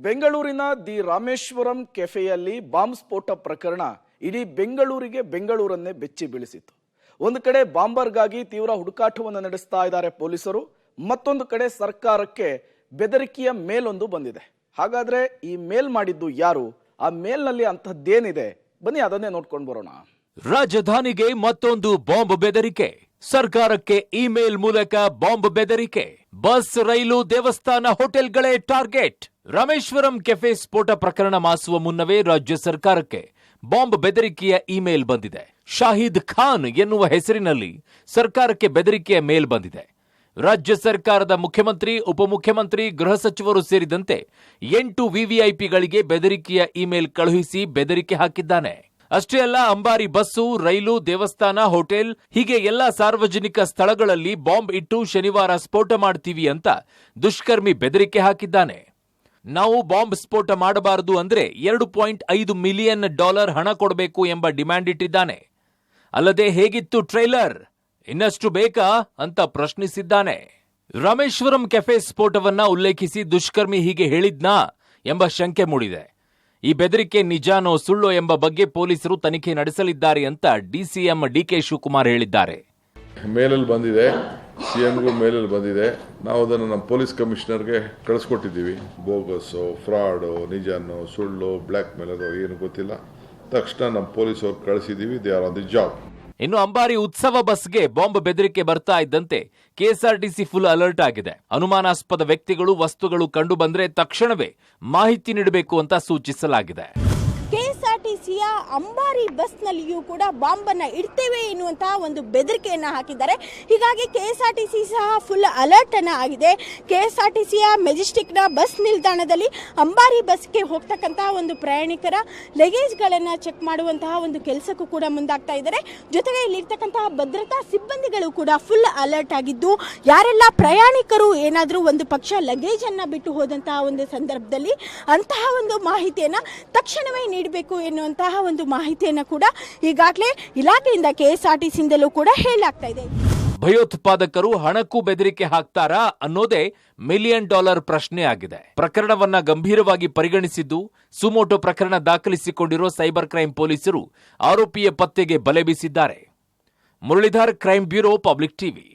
ಬೆಂಗಳೂರಿನ the Rameswaram ಕೆಫೆಯಲ್ಲಿ bomb ಸ್ಫೋಟ ಪ್ರಕರಣ ಇಡೀ ಬೆಂಗಳೂರನ್ನೇ ಬೆಚ್ಚಿ ಬೀಳಿಸಿತು. ಒಂದು ಕಡೆ ಬಾಂಬರ್ಗಾಗಿ ತೀವ್ರ ಹುಡುಕಾಟವನ್ನು ನಡೆಸ್ತಾ ಇದ್ದಾರೆ ಪೊಲೀಸರು, ಮತ್ತೊಂದು ಕಡೆ ಸರ್ಕಾರಕ್ಕೆ ಬೆದರಿಕೆಯ ಮೇಲೊಂದು ಬಂದಿದೆ. ಹಾಗಾದ್ರೆ ಈ ಮೇಲ್ ಮಾಡಿದ್ದು ಯಾರು, ಆ ಮೇಲ್ನಲ್ಲಿ ಅಂತಹದ್ದೇನಿದೆ, ಬನ್ನಿ ಅದನ್ನೇ ನೋಡ್ಕೊಂಡು ಬರೋಣ. ರಾಜಧಾನಿಗೆ ಮತ್ತೊಂದು ಬಾಂಬ್ ಬೆದರಿಕೆ. ಸರ್ಕಾರಕ್ಕೆ ಇಮೇಲ್ ಮೂಲಕ ಬಾಂಬ್ ಬೆದರಿಕೆ. ಬಸ್, ರೈಲು, ದೇವಸ್ಥಾನ, ಹೋಟೆಲ್ಗಳೇ ಟಾರ್ಗೆಟ್. ರಾಮೇಶ್ವರಂ ಕೆಫೆ ಸ್ಫೋಟ ಪ್ರಕರಣ ಮಾಸುವ ಮುನ್ನವೇ ರಾಜ್ಯ ಸರ್ಕಾರಕ್ಕೆ ಬಾಂಬ್ ಬೆದರಿಕೆಯ ಇಮೇಲ್ ಬಂದಿದೆ. ಶಾಹಿದ್ ಖಾನ್ ಎನ್ನುವ ಹೆಸರಿನಲ್ಲಿ ಸರ್ಕಾರಕ್ಕೆ ಬೆದರಿಕೆಯ ಮೇಲ್ ಬಂದಿದೆ. ರಾಜ್ಯ ಸರ್ಕಾರದ ಮುಖ್ಯಮಂತ್ರಿ, ಉಪಮುಖ್ಯಮಂತ್ರಿ, ಗೃಹ ಸಚಿವರು ಸೇರಿದಂತೆ 8 ವಿವಿಐಪಿಗಳಿಗೆ ಬೆದರಿಕೆಯ ಇಮೇಲ್ ಕಳುಹಿಸಿ ಬೆದರಿಕೆ ಹಾಕಿದ್ದಾನೆ. ಅಷ್ಟೇ ಅಲ್ಲ, ಅಂಬಾರಿ ಬಸ್ಸು, ರೈಲು, ದೇವಸ್ಥಾನ, ಹೋಟೆಲ್ ಹೀಗೆ ಎಲ್ಲಾ ಸಾರ್ವಜನಿಕ ಸ್ಥಳಗಳಲ್ಲಿ ಬಾಂಬ್ ಇಟ್ಟು ಶನಿವಾರ ಸ್ಫೋಟ ಮಾಡ್ತೀವಿ ಅಂತ ದುಷ್ಕರ್ಮಿ ಬೆದರಿಕೆ ಹಾಕಿದ್ದಾನೆ. ನಾವು ಬಾಂಬ್ ಸ್ಫೋಟ ಮಾಡಬಾರದು ಅಂದ್ರೆ $2.5 ಮಿಲಿಯನ್ ಹಣ ಕೊಡಬೇಕು ಎಂಬ ಡಿಮ್ಯಾಂಡ್ ಇಟ್ಟಿದ್ದಾನೆ. ಅಲ್ಲದೆ ಹೇಗಿತ್ತು ಟ್ರೈಲರ್, ಇನ್ನಷ್ಟು ಬೇಕಾ ಅಂತ ಪ್ರಶ್ನಿಸಿದ್ದಾನೆ. ರಾಮೇಶ್ವರಂ ಕೆಫೆ ಸ್ಫೋಟವನ್ನ ಉಲ್ಲೇಖಿಸಿ ದುಷ್ಕರ್ಮಿ ಹೀಗೆ ಹೇಳಿದ್ನಾ ಎಂಬ ಶಂಕೆ ಮೂಡಿದೆ. ಈ ಬೆದರಿಕೆ ನಿಜಾನೋ ಸುಳ್ಳೋ ಎಂಬ ಬಗ್ಗೆ ಪೊಲೀಸರು ತನಿಖೆ ನಡೆಸಲಿದ್ದಾರೆ ಅಂತ ಡಿಸಿಎಂ ಡಿಕೆ ಶಿವಕುಮಾರ್ ಹೇಳಿದ್ದಾರೆ. ಮೇಲಲ್ಲಿ ಬಂದಿದೆ, ಸಿಎಂಗೂ ಮೇಲಲ್ಲಿ ಬಂದಿದೆ. ನಾವು ಅದನ್ನು ನಮ್ಮ ಪೊಲೀಸ್ ಕಮಿಷನರ್ಗೆ ಕಳಿಸ್ಕೊಟ್ಟಿದ್ದೀವಿ. ಬೋಗಸ್ಸು, ಫ್ರಾಡು, ನಿಜಾನೋ ಸುಳ್ಳು, ಬ್ಲ್ಯಾಕ್ ಮೇಲರು ಏನು ಗೊತ್ತಿಲ್ಲ. ತಕ್ಷಣ ನಮ್ಮ ಪೊಲೀಸವ್ರು ಕಳಿಸಿದ್ದೀವಿ. They are on the job. ಇನ್ನು ಅಂಬಾರಿ ಉತ್ಸವ ಬಸ್ಗೆ ಬಾಂಬ್ ಬೆದರಿಕೆ ಬರ್ತಾ ಇದ್ದಂತೆ ಕೆಎಸ್ಆರ್ಟಿಸಿ ಫುಲ್ ಅಲರ್ಟ್ ಆಗಿದೆ. ಅನುಮಾನಾಸ್ಪದ ವ್ಯಕ್ತಿಗಳು, ವಸ್ತುಗಳು ಕಂಡು ಬಂದ್ರೆ ತಕ್ಷಣವೇ ಮಾಹಿತಿ ನೀಡಬೇಕು ಅಂತ ಸೂಚಿಸಲಾಗಿದೆ. ಕೆಎಸ್ಆರ್ಟಿಸಿಯ ಅಂಬಾರಿ ಬಸ್ನಲ್ಲಿಯೂ ಕೂಡ ಬಾಂಬನ್ನು ಇಡ್ತೇವೆ ಎನ್ನುವಂತಹ ಒಂದು ಬೆದರಿಕೆಯನ್ನು ಹಾಕಿದ್ದಾರೆ. ಹೀಗಾಗಿ ಕೆಎಸ್ಆರ್ಟಿಸಿ ಸಹ ಫುಲ್ ಅಲರ್ಟ್ ಅನ್ನ ಆಗಿದೆ. ಕೆಎಸ್ಆರ್ಟಿಸಿಯ ಮೆಜೆಸ್ಟಿಕ್ನ ಬಸ್ ನಿಲ್ದಾಣದಲ್ಲಿ ಅಂಬಾರಿ ಬಸ್ಗೆ ಹೋಗ್ತಕ್ಕಂತಹ ಒಂದು ಪ್ರಯಾಣಿಕರ ಲಗೇಜ್ಗಳನ್ನು ಚೆಕ್ ಮಾಡುವಂತಹ ಒಂದು ಕೆಲಸಕ್ಕೂ ಕೂಡ ಮುಂದಾಗ್ತಾ ಇದ್ದಾರೆ. ಜೊತೆಗೆ ಇಲ್ಲಿರ್ತಕ್ಕಂತಹ ಭದ್ರತಾ ಸಿಬ್ಬಂದಿಗಳು ಕೂಡ ಫುಲ್ ಅಲರ್ಟ್ ಆಗಿದ್ದು, ಯಾರೆಲ್ಲ ಪ್ರಯಾಣಿಕರು ಏನಾದರೂ ಒಂದು ಪಕ್ಷ ಲಗೇಜ್ ಅನ್ನ ಬಿಟ್ಟು ಹೋದಂತಹ ಒಂದು ಸಂದರ್ಭದಲ್ಲಿ ಅಂತಹ ಒಂದು ಮಾಹಿತಿಯನ್ನ ತಕ್ಷಣವೇ ನೀಡಬೇಕು ಎನ್ನುವಂತಹ ಒಂದು ಮಾಹಿತಿಯನ್ನು ಕೂಡ ಈಗಾಗಲೇ ಇಲಾಖೆಯಿಂದ ಕೆಎಸ್ಆರ್ಟಿಸಿಯಿಂದಲೂ ಕೂಡ ಹೇಳಲಾಗ್ತಾ ಇದೆ. ಭಯೋತ್ಪಾದಕರು ಹಣಕ್ಕೂ ಬೆದರಿಕೆ ಹಾಕ್ತಾರಾ ಅನ್ನೋದೇ $1 ಮಿಲಿಯನ್ ಪ್ರಶ್ನೆ ಆಗಿದೆ. ಪ್ರಕರಣವನ್ನ ಗಂಭೀರವಾಗಿ ಪರಿಗಣಿಸಿದ್ದು, ಸುಮೋಟೋ ಪ್ರಕರಣ ದಾಖಲಿಸಿಕೊಂಡಿರೋ ಸೈಬರ್ ಕ್ರೈಂ ಪೊಲೀಸರು ಆರೋಪಿಯ ಪತ್ತೆಗೆ ಬಲೆ ಬೀಸಿದ್ದಾರೆ. Muralidhar, crime bureau, public TV.